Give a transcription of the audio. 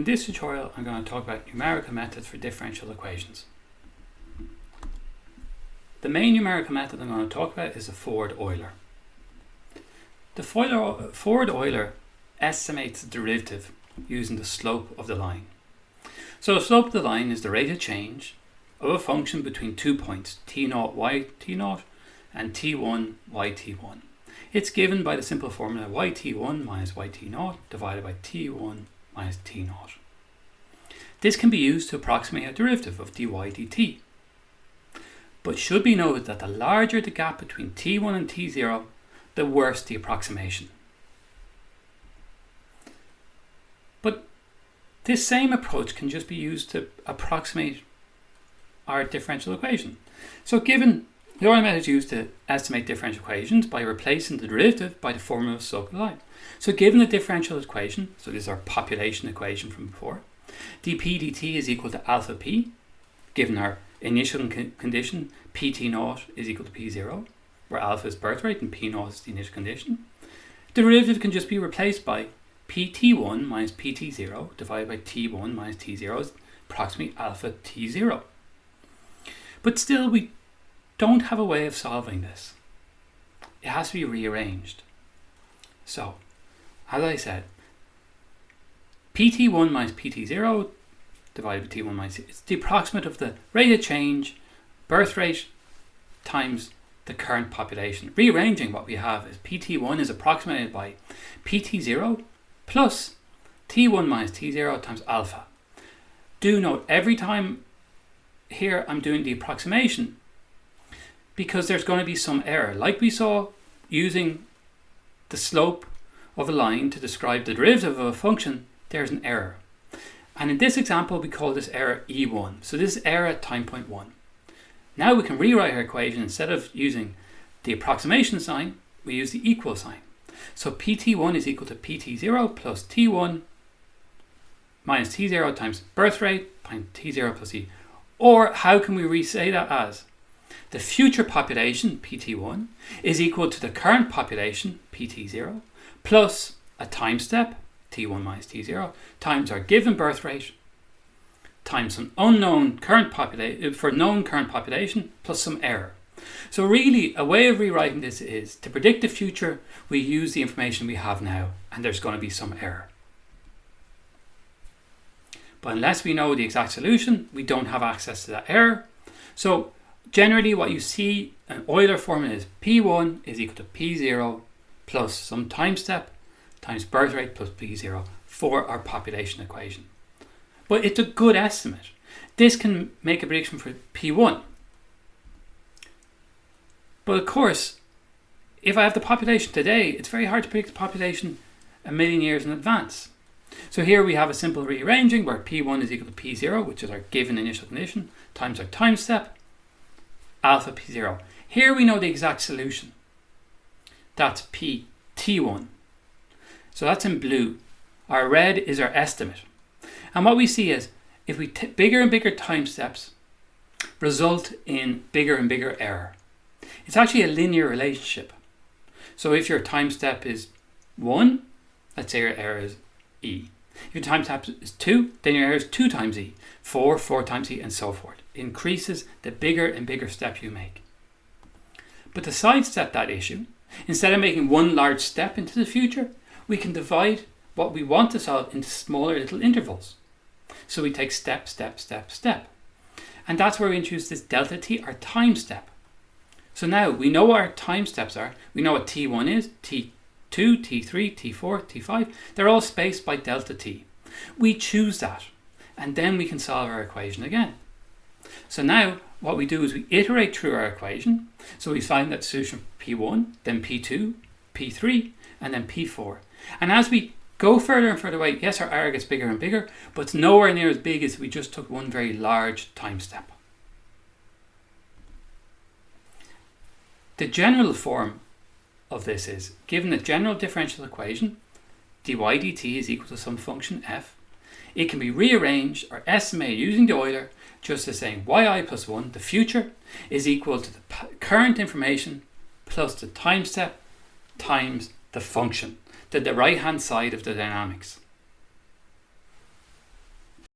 In this tutorial, I'm going to talk about numerical methods for differential equations. The main numerical method I'm going to talk about is the Ford-Euler. The Ford-Euler estimates the derivative using the slope of the line. So the slope of the line is the rate of change of a function between 2 points, t0, yt0 and t1, yt1. It's given by the simple formula yt1 minus yt0 divided by t1 minus t0. This can be used to approximate a derivative of dy dt. But should be noted that the larger the gap between t1 and t0, the worse the approximation. But this same approach can just be used to approximate our differential equation. So given the Euler method is used to estimate differential equations by replacing the derivative by the formula of slope of the line. So given a differential equation, so this is our population equation from before, dp dt is equal to alpha p, given our initial condition pt0 is equal to p0, where alpha is birth rate and p0 is the initial condition. The derivative can just be replaced by pt1 minus pt0 divided by t1 minus t0 is approximately alpha t0. But still, we don't have a way of solving this. It has to be rearranged. So, as I said, pt1 minus pt0 divided by t1 minus it's the approximate of the rate of change, birth rate, times the current population. Rearranging, what we have is pt1 is approximated by pt0 plus t1 minus t0 times alpha. Do note, every time here I'm doing the approximation, because there's going to be some error. Like we saw using the slope of a line to describe the derivative of a function, there's an error. And in this example, we call this error E1. So this is error at time point 1. Now we can rewrite our equation. Instead of using the approximation sign, we use the equal sign. So pt1 is equal to pt0 plus t1 minus t0 times birth rate times t0 plus e. Or how can we re-say that as the future population, pt1, is equal to the current population, pt0, plus a time step, t1 minus t0, times our given birth rate, times some unknown current population, for known current population, plus some error. So really, a way of rewriting this is, to predict the future, we use the information we have now, and there's going to be some error. But unless we know the exact solution, we don't have access to that error. So generally what you see an Euler formula is P1 is equal to P0 plus some time step times birth rate plus P0 for our population equation. But it's a good estimate. This can make a prediction for P1. But of course, if I have the population today, it's very hard to predict the population a million years in advance. So here we have a simple rearranging where P1 is equal to P0, which is our given initial condition, times our time step, alpha P0. Here we know the exact solution. That's PT1. So that's in blue. Our red is our estimate. And what we see is, if we bigger and bigger time steps result in bigger and bigger error. It's actually a linear relationship. So if your time step is 1, let's say your error is E. If your time step is 2, then your error is 2 times E. 4 times E, and so forth. It increases the bigger and bigger step you make. But to sidestep that issue, instead of making one large step into the future, we can divide what we want to solve into smaller little intervals. So we take step, step, step, step. And that's where we introduce this delta t, our time step. So now we know what our time steps are. We know what t1 is, t2, t3, t4, t5. They're all spaced by delta t. We choose that, and then we can solve our equation again. So now what we do is we iterate through our equation. So we find that solution P1, then P2, P3, and then P4. And as we go further and further away, yes, our error gets bigger and bigger, but it's nowhere near as big as we just took one very large time step. The general form of this is, given a general differential equation, dy dt is equal to some function f, it can be rearranged or estimated using the Euler just as saying yi plus 1, the future, is equal to the current information plus the time step times the function, the right hand side of the dynamics.